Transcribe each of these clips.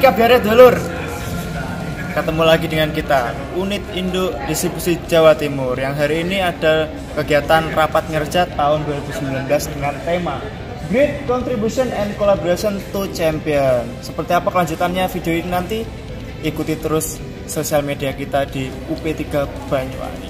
kabarnya dulur? Ketemu lagi dengan kita Unit Induk Distribusi Jawa Timur yang hari ini ada kegiatan rapat ngerjat tahun 2019 dengan tema Great Contribution and Collaboration to Champion. Seperti apa kelanjutannya video ini nanti? Ikuti terus sosial media kita di UP3 Banyuwangi.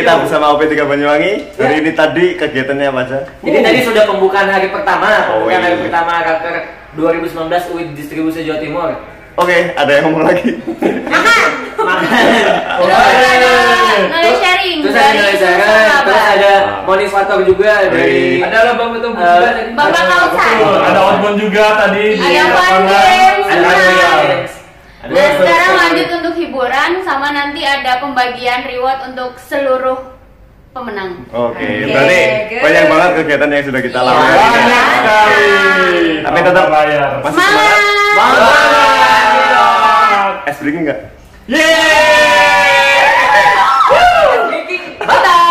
Kita bersama UP3 Banyuwangi. Hari ini tadi kegiatannya apa aja? Jadi tadi sudah pembukaan hari pertama, hari pertama Raker 2019 UID Distribusi Jawa Timur. Oke, ada yang ngomong lagi. Makan. Knowledge sharing. Terus ada motivator juga dari. Ada Bang Betung juga tadi. Bapak Kausan. Ada outbound juga tadi. Ada Fandems. Ada Dan sekarang lanjut untuk hiburan sama nanti ada pembagian reward untuk seluruh pemenang. Oke, berarti banyak banget kegiatan yang sudah kita lakukan. Banyak sekali. Tapi tetap masih semangat. Es breaking nggak? Yeay! Bye.